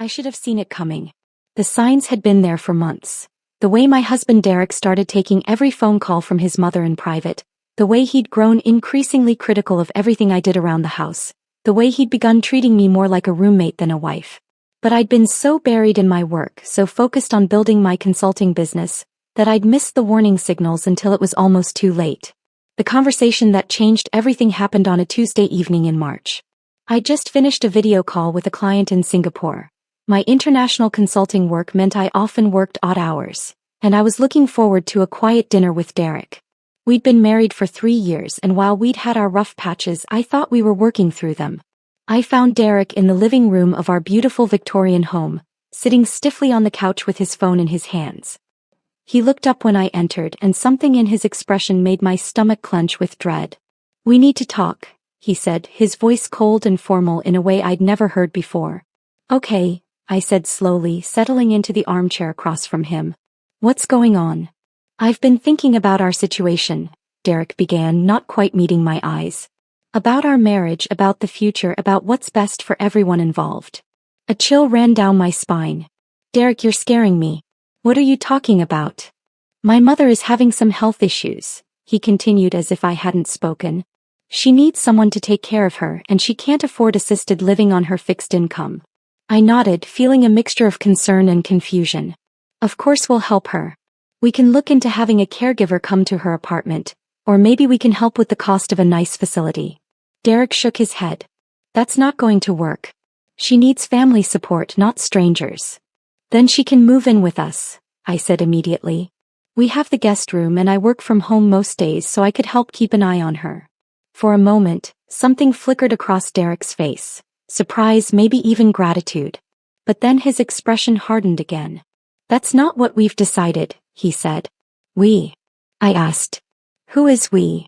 I should have seen it coming. The signs had been there for months. The way my husband Derek started taking every phone call from his mother in private, the way he'd grown increasingly critical of everything I did around the house, the way he'd begun treating me more like a roommate than a wife. But I'd been so buried in my work, so focused on building my consulting business, that I'd missed the warning signals until it was almost too late. The conversation that changed everything happened on a Tuesday evening in March. I'd just finished a video call with a client in Singapore. My international consulting work meant I often worked odd hours, and I was looking forward to a quiet dinner with Derek. We'd been married for 3 years, and while we'd had our rough patches, I thought we were working through them. I found Derek in the living room of our beautiful Victorian home, sitting stiffly on the couch with his phone in his hands. He looked up when I entered, and something in his expression made my stomach clench with dread. "We need to talk," he said, his voice cold and formal in a way I'd never heard before. "Okay," I said slowly, settling into the armchair across from him. "What's going on?" "I've been thinking about our situation," Derek began, not quite meeting my eyes. "About our marriage, about the future, about what's best for everyone involved." A chill ran down my spine. "Derek, you're scaring me. What are you talking about?" "My mother is having some health issues," he continued as if I hadn't spoken. "She needs someone to take care of her, and she can't afford assisted living on her fixed income." I nodded, feeling a mixture of concern and confusion. "Of course we'll help her. We can look into having a caregiver come to her apartment, or maybe we can help with the cost of a nice facility." Derek shook his head. "That's not going to work. She needs family support, not strangers." "Then she can move in with us," I said immediately. "We have the guest room and I work from home most days, so I could help keep an eye on her." For a moment, something flickered across Derek's face. Surprise, maybe even gratitude. But then his expression hardened again. "That's not what we've decided," he said. "We?" I asked. "Who is we?"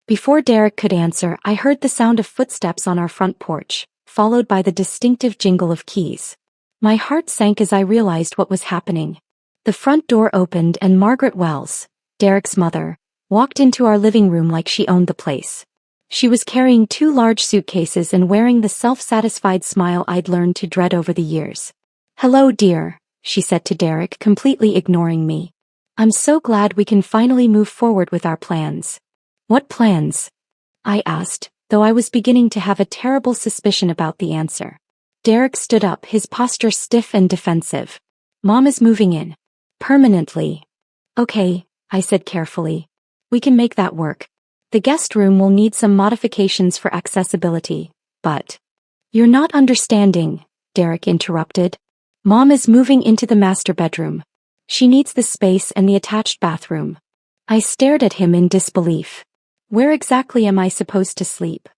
Before Derek could answer, I heard the sound of footsteps on our front porch, followed by the distinctive jingle of keys. My heart sank as I realized what was happening. The front door opened and Margaret Wells, Derek's mother, walked into our living room like she owned the place. She was carrying 2 large suitcases and wearing the self-satisfied smile I'd learned to dread over the years. "Hello, dear," she said to Derek, completely ignoring me. "I'm so glad we can finally move forward with our plans." "What plans?" I asked, though I was beginning to have a terrible suspicion about the answer. Derek stood up, his posture stiff and defensive. "Mom is moving in. Permanently." "Okay," I said carefully. "We can make that work. The guest room will need some modifications for accessibility, but—" "You're not understanding," Derek interrupted. "Mom is moving into the master bedroom. She needs the space and the attached bathroom." I stared at him in disbelief. "Where exactly am I supposed to sleep?"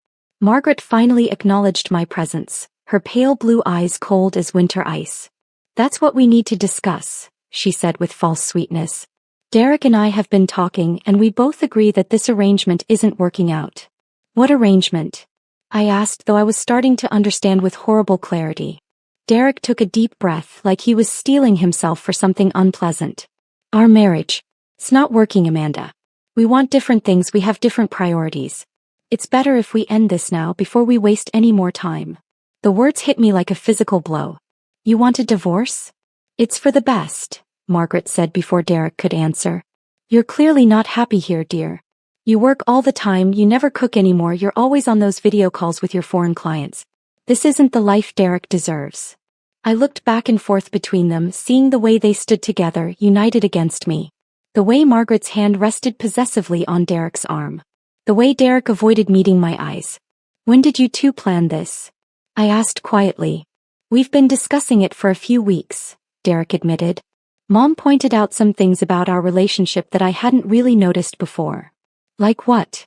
Margaret finally acknowledged my presence, her pale blue eyes cold as winter ice. "That's what we need to discuss," she said with false sweetness. "Derek and I have been talking and we both agree that this arrangement isn't working out." "What arrangement?" I asked, though I was starting to understand with horrible clarity. Derek took a deep breath, like he was steeling himself for something unpleasant. "Our marriage. It's not working, Amanda. We want different things, we have different priorities. It's better if we end this now before we waste any more time." The words hit me like a physical blow. "You want a divorce?" "It's for the best," Margaret said before Derek could answer. "You're clearly not happy here, dear. You work all the time, you never cook anymore, you're always on those video calls with your foreign clients. This isn't the life Derek deserves." I looked back and forth between them, seeing the way they stood together, united against me. The way Margaret's hand rested possessively on Derek's arm. The way Derek avoided meeting my eyes. "When did you two plan this?" I asked quietly. "We've been discussing it for a few weeks," Derek admitted. "Mom pointed out some things about our relationship that I hadn't really noticed before." "Like what?"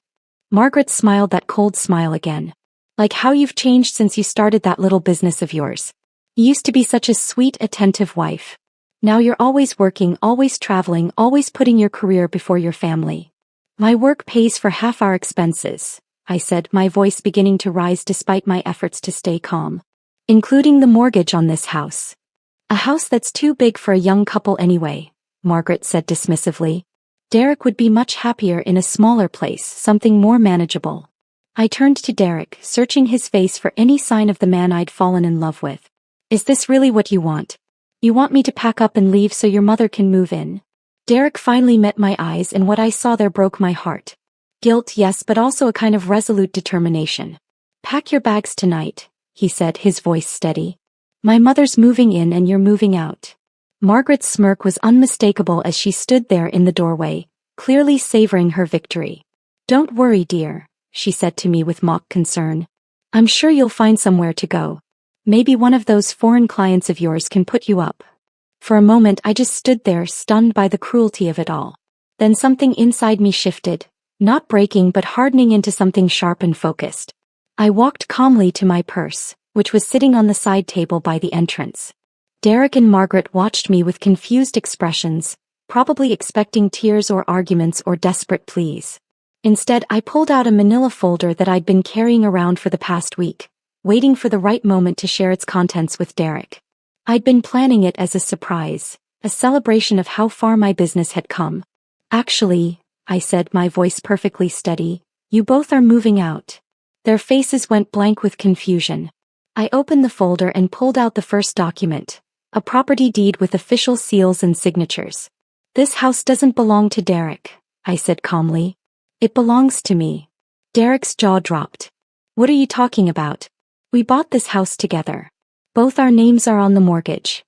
Margaret smiled that cold smile again. "Like how you've changed since you started that little business of yours. You used to be such a sweet, attentive wife. Now you're always working, always traveling, always putting your career before your family." "My work pays for half our expenses," I said, my voice beginning to rise despite my efforts to stay calm. "Including the mortgage on this house." "A house that's too big for a young couple anyway," Margaret said dismissively. "Derek would be much happier in a smaller place, something more manageable." I turned to Derek, searching his face for any sign of the man I'd fallen in love with. Is this really what you want? You want me to pack up and leave so your mother can move in? Derek finally met my eyes, and what I saw there broke my heart. Guilt, yes, but also a kind of resolute determination. Pack your bags tonight, he said, his voice steady. My mother's moving in and you're moving out. Margaret's smirk was unmistakable as she stood there in the doorway, clearly savoring her victory. Don't worry, dear, she said to me with mock concern. I'm sure you'll find somewhere to go. Maybe one of those foreign clients of yours can put you up. For a moment I just stood there, stunned by the cruelty of it all. Then something inside me shifted, not breaking but hardening into something sharp and focused. I walked calmly to my purse, which was sitting on the side table by the entrance. Derek and Margaret watched me with confused expressions, probably expecting tears or arguments or desperate pleas. Instead, I pulled out a manila folder that I'd been carrying around for the past week, waiting for the right moment to share its contents with Derek. I'd been planning it as a surprise, a celebration of how far my business had come. Actually, I said, my voice perfectly steady, you both are moving out. Their faces went blank with confusion. I opened the folder and pulled out the first document, a property deed with official seals and signatures. This house doesn't belong to Derek, I said calmly. It belongs to me. Derek's jaw dropped. What are you talking about? We bought this house together. Both our names are on the mortgage.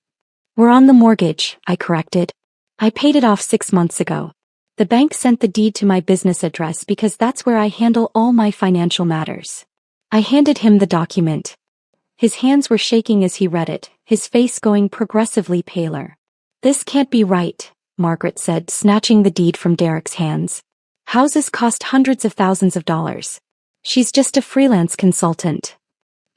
We're on the mortgage, I corrected. I paid it off 6 months ago. The bank sent the deed to my business address because that's where I handle all my financial matters. I handed him the document. His hands were shaking as he read it, his face going progressively paler. This can't be right, Margaret said, snatching the deed from Derek's hands. Houses cost hundreds of thousands of dollars. She's just a freelance consultant.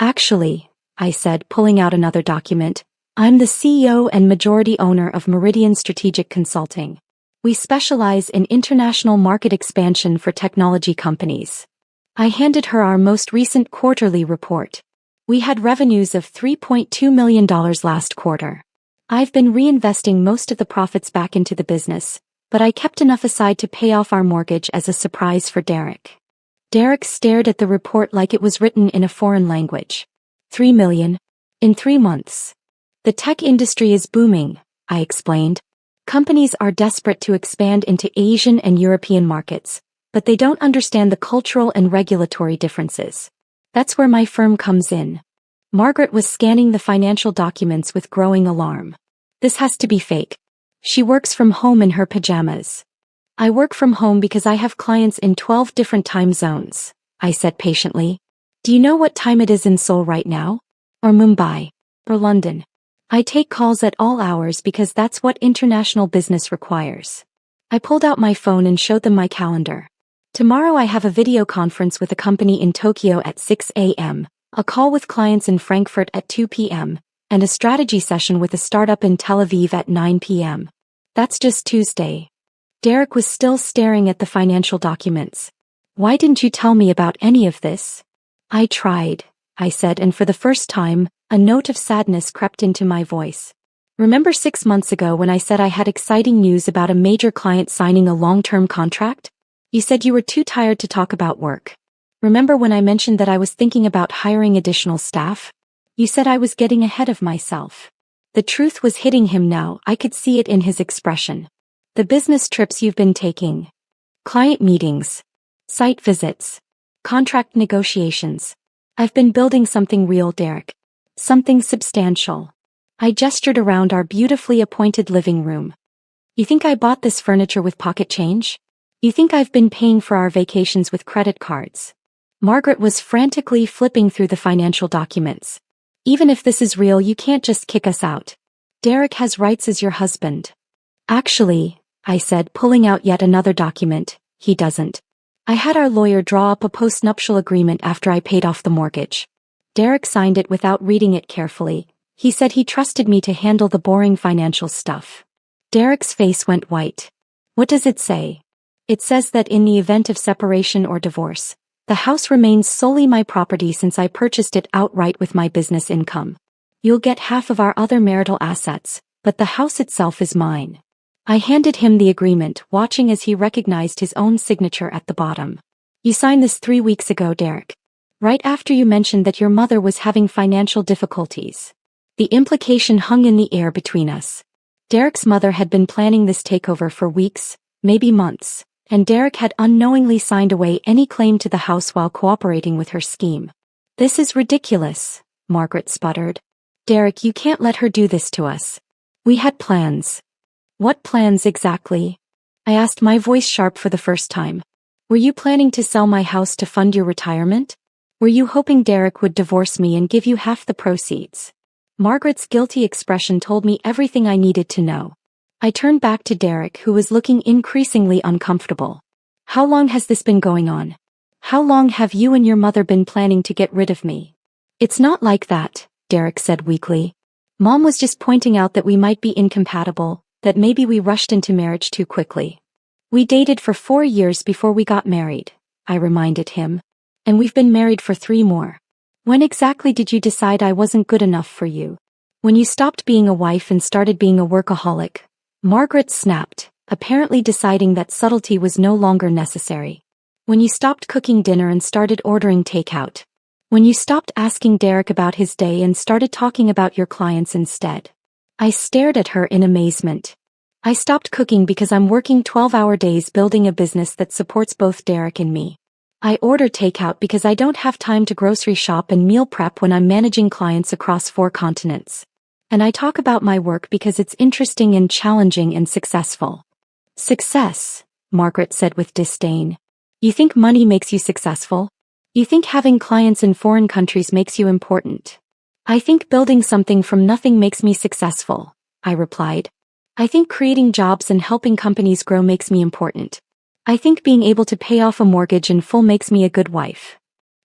Actually, I said, pulling out another document, I'm the CEO and majority owner of Meridian Strategic Consulting. We specialize in international market expansion for technology companies. I handed her our most recent quarterly report. We had revenues of $3.2 million last quarter. I've been reinvesting most of the profits back into the business, but I kept enough aside to pay off our mortgage as a surprise for Derek. Derek stared at the report like it was written in a foreign language. $3 million? In 3 months. The tech industry is booming, I explained. Companies are desperate to expand into Asian and European markets, but they don't understand the cultural and regulatory differences. That's where my firm comes in. Margaret was scanning the financial documents with growing alarm. This has to be fake. She works from home in her pajamas. I work from home because I have clients in 12 different time zones, I said patiently. Do you know what time it is in Seoul right now? Or Mumbai? Or London? I take calls at all hours because that's what international business requires. I pulled out my phone and showed them my calendar. Tomorrow I have a video conference with a company in Tokyo at 6 a.m., a call with clients in Frankfurt at 2 p.m., and a strategy session with a startup in Tel Aviv at 9 p.m. That's just Tuesday. Derek was still staring at the financial documents. Why didn't you tell me about any of this? I tried, I said, and for the first time, a note of sadness crept into my voice. Remember 6 months ago when I said I had exciting news about a major client signing a long-term contract? You said you were too tired to talk about work. Remember when I mentioned that I was thinking about hiring additional staff? You said I was getting ahead of myself. The truth was hitting him now. I could see it in his expression. The business trips you've been taking. Client meetings. Site visits. Contract negotiations. I've been building something real, Derek. Something substantial. I gestured around our beautifully appointed living room. You think I bought this furniture with pocket change? You think I've been paying for our vacations with credit cards? Margaret was frantically flipping through the financial documents. Even if this is real, you can't just kick us out. Derek has rights as your husband. Actually, I said, pulling out yet another document, he doesn't. I had our lawyer draw up a postnuptial agreement after I paid off the mortgage. Derek signed it without reading it carefully. He said he trusted me to handle the boring financial stuff. Derek's face went white. What does it say? It says that in the event of separation or divorce, the house remains solely my property since I purchased it outright with my business income. You'll get half of our other marital assets, but the house itself is mine. I handed him the agreement, watching as he recognized his own signature at the bottom. You signed this 3 weeks ago, Derek. Right after you mentioned that your mother was having financial difficulties. The implication hung in the air between us. Derek's mother had been planning this takeover for weeks, maybe months, and Derek had unknowingly signed away any claim to the house while cooperating with her scheme. "This is ridiculous," Margaret sputtered. "Derek, you can't let her do this to us. We had plans." "What plans exactly?" I asked, my voice sharp for the first time. "Were you planning to sell my house to fund your retirement? Were you hoping Derek would divorce me and give you half the proceeds?" Margaret's guilty expression told me everything I needed to know. I turned back to Derek, who was looking increasingly uncomfortable. "How long has this been going on? How long have you and your mother been planning to get rid of me?" "It's not like that," Derek said weakly. "Mom was just pointing out that we might be incompatible, that maybe we rushed into marriage too quickly." "We dated for 4 years before we got married," I reminded him. "And we've been married for 3 more. When exactly did you decide I wasn't good enough for you?" "When you stopped being a wife and started being a workaholic," Margaret snapped, apparently deciding that subtlety was no longer necessary. "When you stopped cooking dinner and started ordering takeout. When you stopped asking Derek about his day and started talking about your clients instead." I stared at her in amazement. "I stopped cooking because I'm working 12-hour days building a business that supports both Derek and me. I order takeout because I don't have time to grocery shop and meal prep when I'm managing clients across 4 continents. And I talk about my work because it's interesting and challenging and successful." "Success," Margaret said with disdain. "You think money makes you successful? You think having clients in foreign countries makes you important?" "I think building something from nothing makes me successful," I replied. "I think creating jobs and helping companies grow makes me important. I think being able to pay off a mortgage in full makes me a good wife."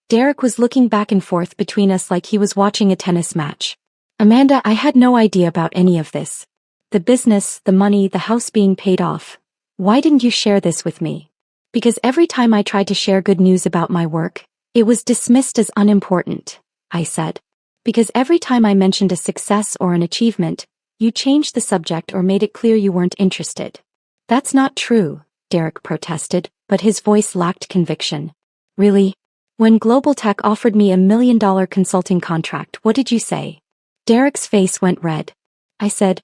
Derek was looking back and forth between us like he was watching a tennis match. "Amanda, I had no idea about any of this. The business, the money, the house being paid off. Why didn't you share this with me?" "Because every time I tried to share good news about my work, it was dismissed as unimportant," I said. "Because every time I mentioned a success or an achievement, you changed the subject or made it clear you weren't interested." "That's not true," Derek protested, but his voice lacked conviction. "Really? When Global Tech offered me $1 million consulting contract, what did you say?" Derek's face went red. I said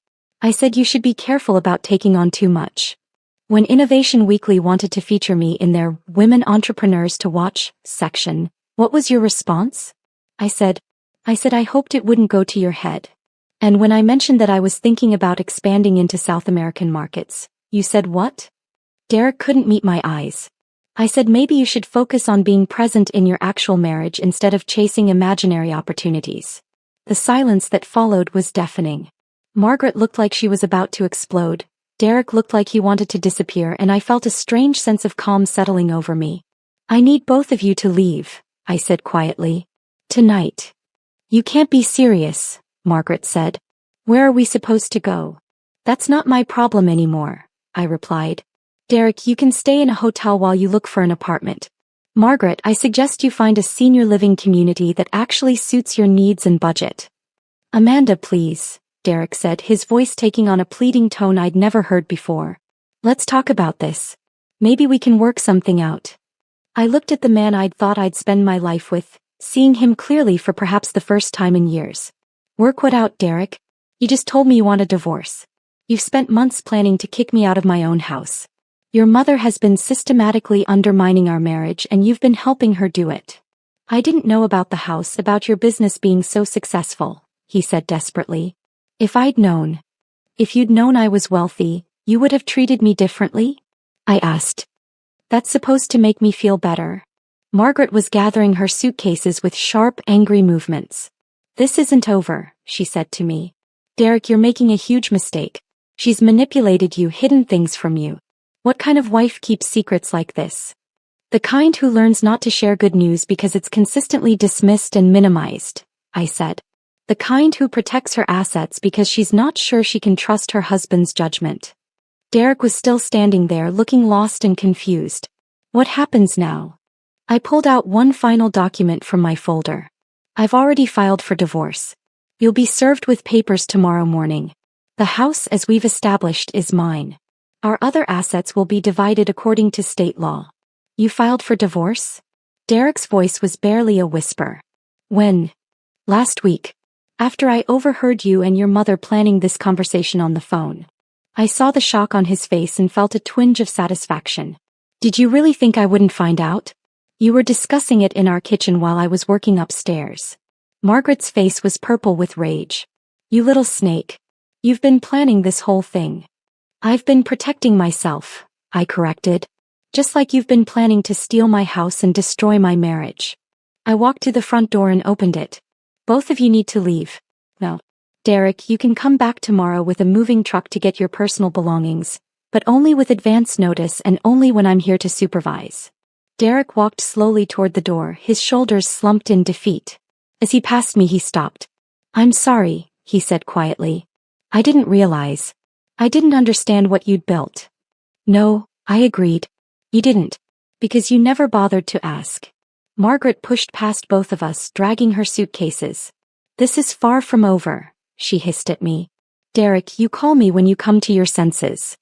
you should be careful about taking on too much." When Innovation Weekly wanted to feature me in their Women Entrepreneurs to Watch section, what was your response? I said I hoped it wouldn't go to your head. "And when I mentioned that I was thinking about expanding into South American markets, you said what?" Derek couldn't meet my eyes. I said maybe you should focus on being present in your actual marriage instead of chasing imaginary opportunities. The silence that followed was deafening. Margaret looked like she was about to explode. Derek looked like he wanted to disappear, and I felt a strange sense of calm settling over me. "I need both of you to leave," I said quietly. "Tonight." "You can't be serious," Margaret said. "Where are we supposed to go?" "That's not my problem anymore," I replied. "Derek, you can stay in a hotel while you look for an apartment. Margaret, I suggest you find a senior living community that actually suits your needs and budget." "Amanda, please," Derek said, his voice taking on a pleading tone I'd never heard before. "Let's talk about this. Maybe we can work something out." I looked at the man I'd thought I'd spend my life with, seeing him clearly for perhaps the first time in years. "Work what out, Derek? You just told me you want a divorce. You've spent months planning to kick me out of my own house. Your mother has been systematically undermining our marriage and you've been helping her do it." "I didn't know about the house, about your business being so successful," he said desperately. If you'd known I was wealthy, you would have treated me differently?" I asked. "That's supposed to make me feel better." Margaret was gathering her suitcases with sharp, angry movements. "This isn't over," she said to me. "Derek, you're making a huge mistake. She's manipulated you, hidden things from you. What kind of wife keeps secrets like this? The kind who learns not to share good news because it's consistently dismissed and minimized," I said. "The kind who protects her assets because she's not sure she can trust her husband's judgment." Derek was still standing there looking lost and confused. "What happens now?" I pulled out one final document from my folder. "I've already filed for divorce. You'll be served with papers tomorrow morning. The house, as we've established, is mine. Our other assets will be divided according to state law." "You filed for divorce?" Derek's voice was barely a whisper. "When?" "Last week. After I overheard you and your mother planning this conversation on the phone. I saw the shock on his face and felt a twinge of satisfaction. Did you really think I wouldn't find out? You were discussing it in our kitchen while I was working upstairs. Margaret's face was purple with rage. You little snake. You've been planning this whole thing. I've been protecting myself, I corrected. Just like you've been planning to steal my house and destroy my marriage. I walked to the front door and opened it. Both of you need to leave. No. Derek, you can come back tomorrow with a moving truck to get your personal belongings, but only with advance notice and only when I'm here to supervise. Derek walked slowly toward the door, his shoulders slumped in defeat. As he passed me, he stopped. I'm sorry, he said quietly. I didn't realize. I didn't understand what you'd built. No, I agreed. You didn't. Because you never bothered to ask. Margaret pushed past both of us, dragging her suitcases. This is far from over, she hissed at me. Derek, you call me when you come to your senses.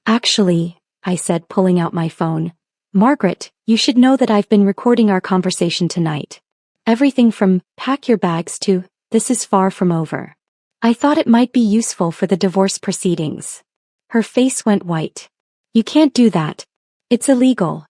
Actually, I said, pulling out my phone. Margaret, you should know that I've been recording our conversation tonight. Everything from, pack your bags to, this is far from over. I thought it might be useful for the divorce proceedings. Her face went white. You can't do that. It's illegal.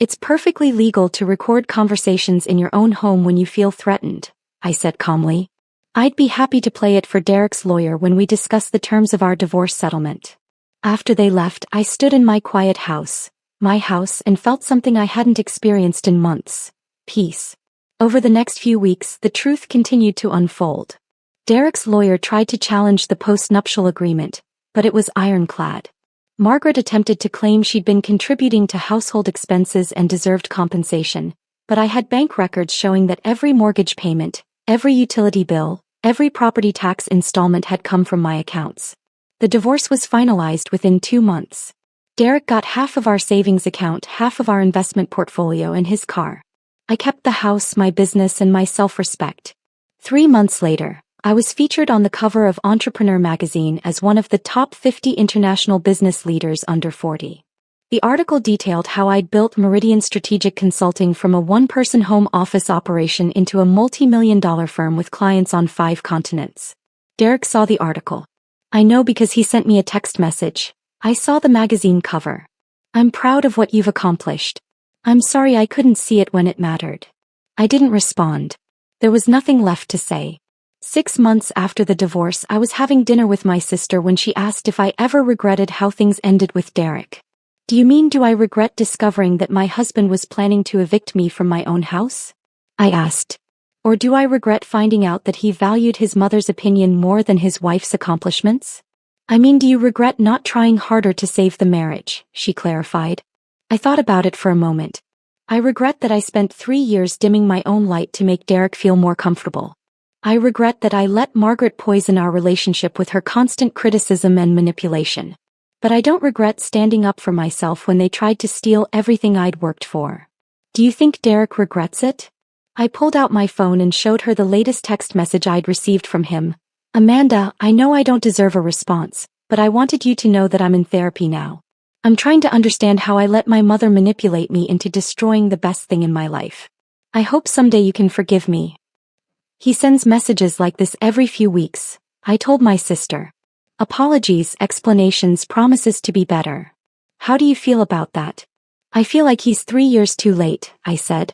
It's perfectly legal to record conversations in your own home when you feel threatened, I said calmly. I'd be happy to play it for Derek's lawyer when we discuss the terms of our divorce settlement. After they left, I stood in my quiet house, my house, and felt something I hadn't experienced in months. Peace. Over the next few weeks, the truth continued to unfold. Derek's lawyer tried to challenge the post-nuptial agreement, but it was ironclad. Margaret attempted to claim she'd been contributing to household expenses and deserved compensation, but I had bank records showing that every mortgage payment, every utility bill, every property tax installment had come from my accounts. The divorce was finalized within 2 months. Derek got half of our savings account, half of our investment portfolio, and his car. I kept the house, my business, and my self-respect. 3 months later, I was featured on the cover of Entrepreneur magazine as one of the top 50 international business leaders under 40. The article detailed how I'd built Meridian Strategic Consulting from a one-person home office operation into a multi-million-dollar firm with clients on 5 continents. Derek saw the article. I know because he sent me a text message. I saw the magazine cover. I'm proud of what you've accomplished. I'm sorry I couldn't see it when it mattered. I didn't respond. There was nothing left to say. 6 months after the divorce, I was having dinner with my sister when she asked if I ever regretted how things ended with Derek. Do you mean, do I regret discovering that my husband was planning to evict me from my own house? I asked. Or do I regret finding out that he valued his mother's opinion more than his wife's accomplishments? I mean, do you regret not trying harder to save the marriage? She clarified. I thought about it for a moment. I regret that I spent 3 years dimming my own light to make Derek feel more comfortable. I regret that I let Margaret poison our relationship with her constant criticism and manipulation. But I don't regret standing up for myself when they tried to steal everything I'd worked for. Do you think Derek regrets it? I pulled out my phone and showed her the latest text message I'd received from him. Amanda, I know I don't deserve a response, but I wanted you to know that I'm in therapy now. I'm trying to understand how I let my mother manipulate me into destroying the best thing in my life. I hope someday you can forgive me. He sends messages like this every few weeks, I told my sister. Apologies, explanations, promises to be better. How do you feel about that? I feel like he's 3 years too late, I said.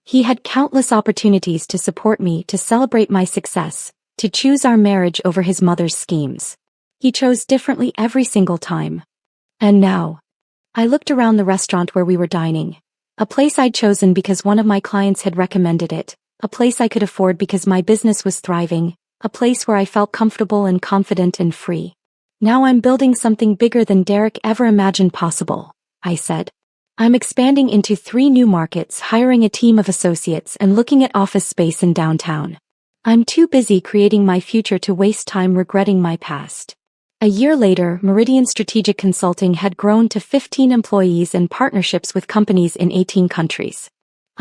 He had countless opportunities to support me, to celebrate my success, to choose our marriage over his mother's schemes. He chose differently every single time. And now? I looked around the restaurant where we were dining. A place I'd chosen because one of my clients had recommended it. A place I could afford because my business was thriving, a place where I felt comfortable and confident and free. Now I'm building something bigger than Derek ever imagined possible, I said. I'm expanding into 3 new markets, hiring a team of associates, and looking at office space in downtown. I'm too busy creating my future to waste time regretting my past. A year later, Meridian Strategic Consulting had grown to 15 employees and partnerships with companies in 18 countries.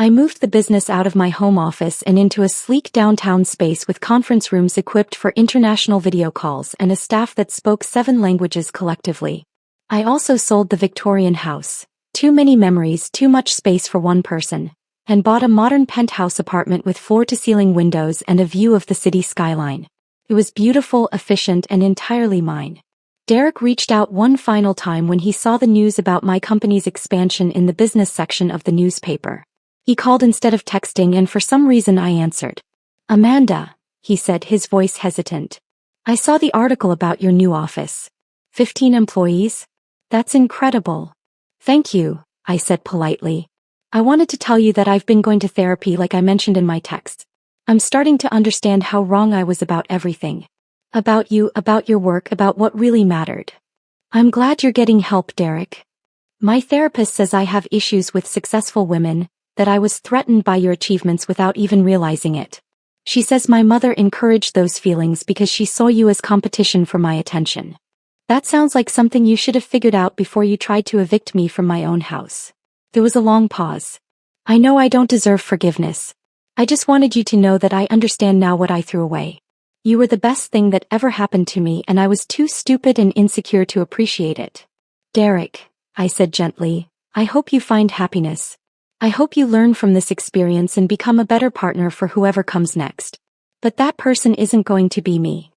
I moved the business out of my home office and into a sleek downtown space with conference rooms equipped for international video calls and a staff that spoke 7 languages collectively. I also sold the Victorian house. Too many memories, too much space for one person. and bought a modern penthouse apartment with floor-to-ceiling windows and a view of the city skyline. It was beautiful, efficient, and entirely mine. Derek reached out one final time when he saw the news about my company's expansion in the business section of the newspaper. He called instead of texting, and for some reason I answered. "Amanda," he said, his voice hesitant. "I saw the article about your new office. 15 employees? That's incredible." "Thank you," I said politely. "I wanted to tell you that I've been going to therapy like I mentioned in my text. I'm starting to understand how wrong I was about everything. About you, about your work, about what really mattered." "I'm glad you're getting help, Derek. My therapist says I have issues with successful women, that I was threatened by your achievements without even realizing it. She says my mother encouraged those feelings because she saw you as competition for my attention. That sounds like something you should have figured out before you tried to evict me from my own house." There was a long pause. "I know I don't deserve forgiveness. I just wanted you to know that I understand now what I threw away. You were the best thing that ever happened to me, and I was too stupid and insecure to appreciate it." "Derek," I said gently, "I hope you find happiness. I hope you learn from this experience and become a better partner for whoever comes next. But that person isn't going to be me."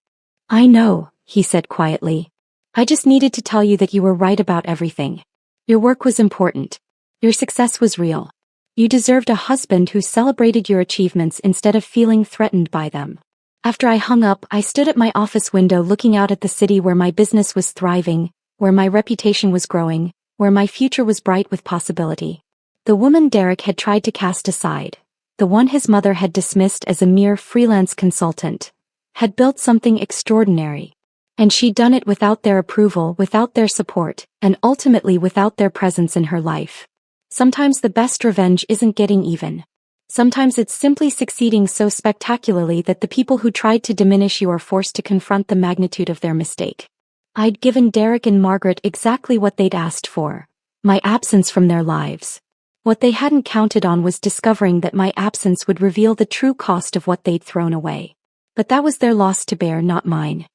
"I know," he said quietly. "I just needed to tell you that you were right about everything. Your work was important. Your success was real. You deserved a husband who celebrated your achievements instead of feeling threatened by them." After I hung up, I stood at my office window looking out at the city where my business was thriving, where my reputation was growing, where my future was bright with possibility. The woman Derek had tried to cast aside, the one his mother had dismissed as a mere freelance consultant, had built something extraordinary. And she'd done it without their approval, without their support, and ultimately without their presence in her life. Sometimes the best revenge isn't getting even. Sometimes it's simply succeeding so spectacularly that the people who tried to diminish you are forced to confront the magnitude of their mistake. I'd given Derek and Margaret exactly what they'd asked for: my absence from their lives. What they hadn't counted on was discovering that my absence would reveal the true cost of what they'd thrown away. But that was their loss to bear, not mine.